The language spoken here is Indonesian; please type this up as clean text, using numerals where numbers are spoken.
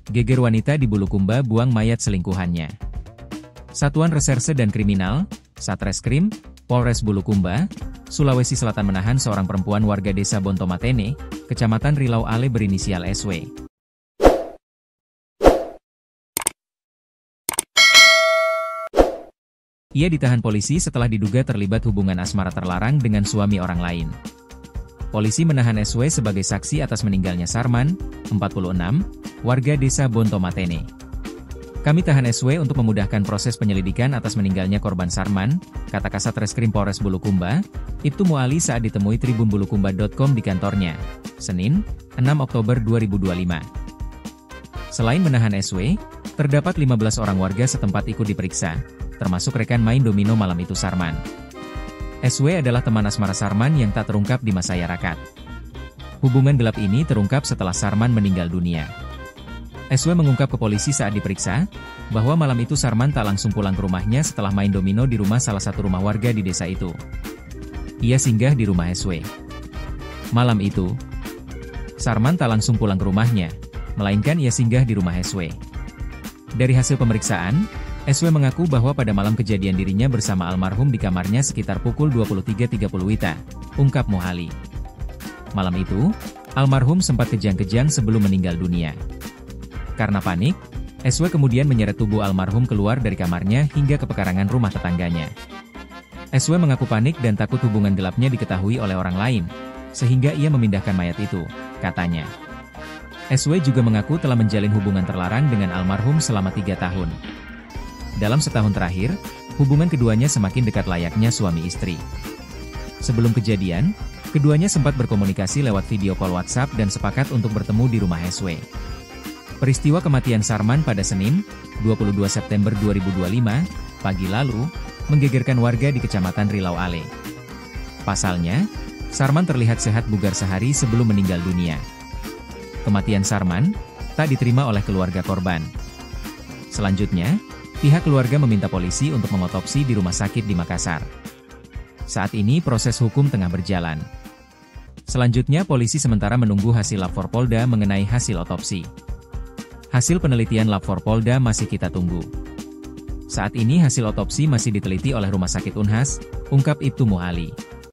geger wanita di Bulukumba buang mayat selingkuhannya. Satuan Reserse dan Kriminal, Satreskrim, Polres Bulukumba, Sulawesi Selatan menahan seorang perempuan warga desa Bontomatene, Kecamatan Rilau Ale berinisial SW. Ia ditahan polisi setelah diduga terlibat hubungan asmara terlarang dengan suami orang lain. Polisi menahan SW sebagai saksi atas meninggalnya Sarman, 46, warga desa Bontomatene. Kami tahan SW untuk memudahkan proses penyelidikan atas meninggalnya korban Sarman, kata Kasat Reskrim Polres Bulukumba, Ibtu Muali saat ditemui tribunbulukumba.com di kantornya, Senin, 6 Oktober 2025. Selain menahan SW, terdapat 15 orang warga setempat ikut diperiksa, termasuk rekan main domino malam itu Sarman. SW adalah teman asmara Sarman yang tak terungkap di masyarakat. Hubungan gelap ini terungkap setelah Sarman meninggal dunia. SW mengungkap ke polisi saat diperiksa, bahwa malam itu Sarman tak langsung pulang ke rumahnya setelah main domino di rumah salah satu rumah warga di desa itu. Ia singgah di rumah SW. Malam itu, Sarman tak langsung pulang ke rumahnya, melainkan ia singgah di rumah SW. Dari hasil pemeriksaan, SW mengaku bahwa pada malam kejadian dirinya bersama almarhum di kamarnya sekitar pukul 23.30 WITA, ungkap Muhali. Malam itu, almarhum sempat kejang-kejang sebelum meninggal dunia. Karena panik, SW kemudian menyeret tubuh almarhum keluar dari kamarnya hingga ke pekarangan rumah tetangganya. SW mengaku panik dan takut hubungan gelapnya diketahui oleh orang lain, sehingga ia memindahkan mayat itu, katanya. SW juga mengaku telah menjalin hubungan terlarang dengan almarhum selama 3 tahun. Dalam setahun terakhir, hubungan keduanya semakin dekat layaknya suami istri. Sebelum kejadian, keduanya sempat berkomunikasi lewat video call WhatsApp dan sepakat untuk bertemu di rumah SW. Peristiwa kematian Sarman pada Senin, 22 September 2025, pagi lalu, menggegerkan warga di Kecamatan Rilau Ale. Pasalnya, Sarman terlihat sehat bugar sehari sebelum meninggal dunia. Kematian Sarman tak diterima oleh keluarga korban. Selanjutnya, pihak keluarga meminta polisi untuk mengotopsi di rumah sakit di Makassar. Saat ini proses hukum tengah berjalan. Selanjutnya polisi sementara menunggu hasil Lab 4 Polda mengenai hasil otopsi. Hasil penelitian Lab 4 Polda masih kita tunggu. Saat ini hasil otopsi masih diteliti oleh Rumah Sakit Unhas, ungkap Ibtu Muhali.